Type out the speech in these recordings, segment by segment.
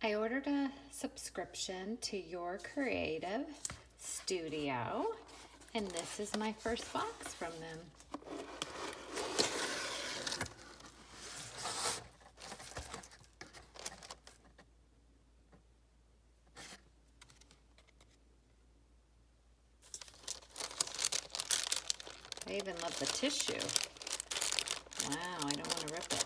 I ordered a subscription to your creative studio, and this is my first box from them. I even love the tissue. Wow, I don't want to rip it.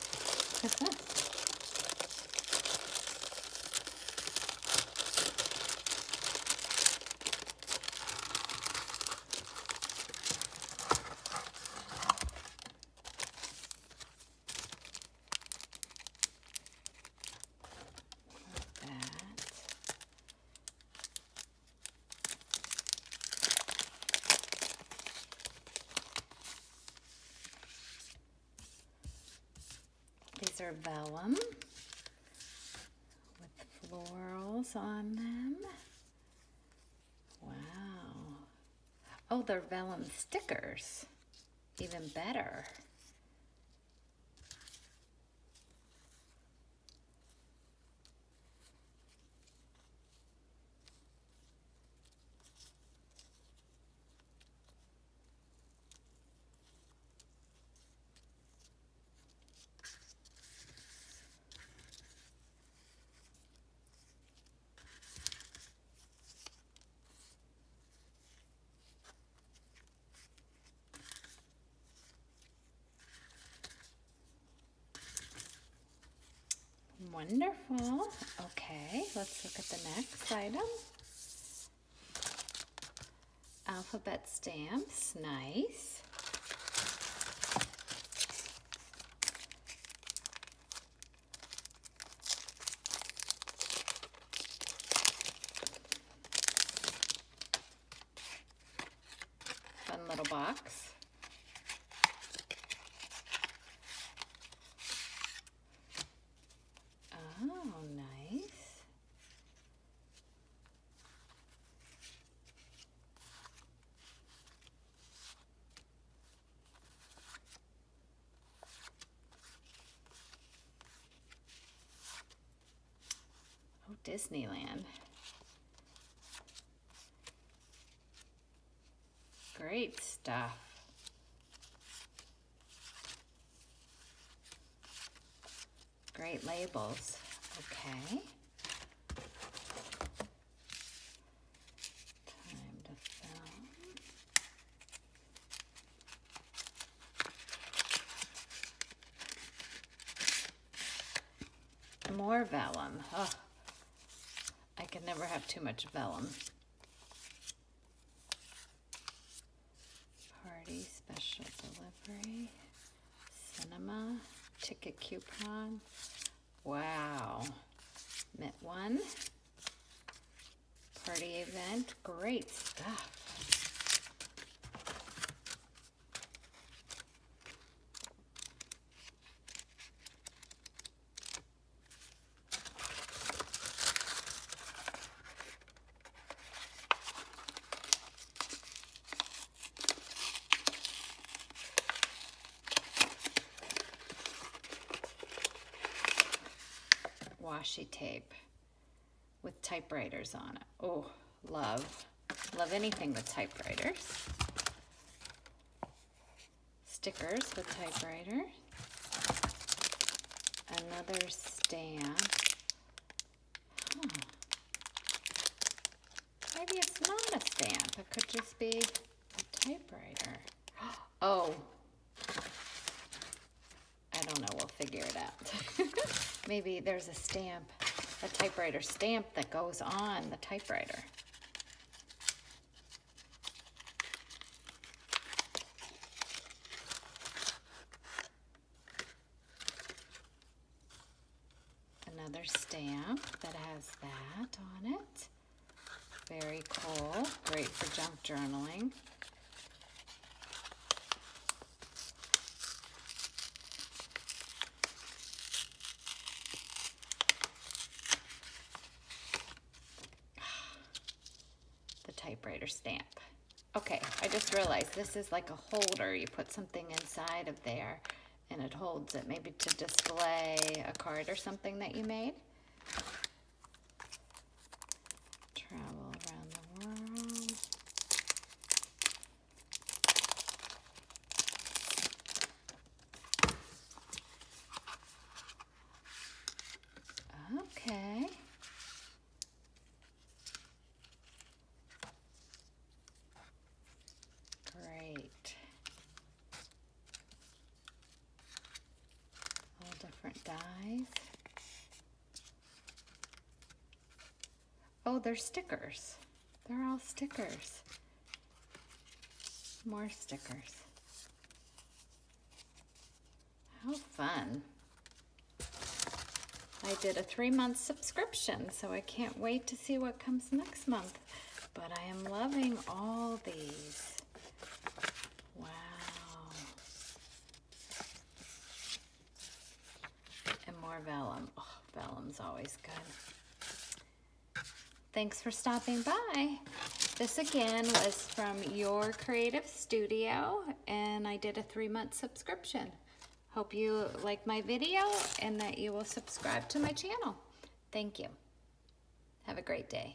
These are vellum with florals on them. Wow. Oh, they're vellum stickers. Even better. Wonderful. Okay, let's look at the next item. Alphabet stamps, nice. Fun little box. Oh, nice. Oh, Disneyland. Great stuff. Great labels. Okay. Time to film. More vellum. Oh, I can never have too much vellum. Party special delivery. Cinema. Ticket coupon. Wow. Mint one. Party event. Great stuff. Washi tape with typewriters on it. Oh, love anything with typewriters. Stickers with typewriter. Another stamp. Huh. Maybe it's not a stamp. It could just be a typewriter. Oh, I don't know. We'll figure it out. Maybe there's a stamp, a typewriter stamp that goes on the typewriter. Another stamp that has that on it. Very cool. Great for junk journaling. Typewriter stamp. Okay, I just realized this is like a holder. You put something inside of there and it holds it, maybe to display a card or something that you made. Okay. Great. All different dies. Oh, they're stickers. They're all stickers. More stickers. How fun. I did a 3-month subscription, so I can't wait to see what comes next month. But I am loving all these. Wow. And more vellum. Oh, vellum's always good. Thanks for stopping by. This again was from Your Creative Studio, and I did a 3-month subscription. Hope you like my video and that you will subscribe to my channel. Thank you. Have a great day.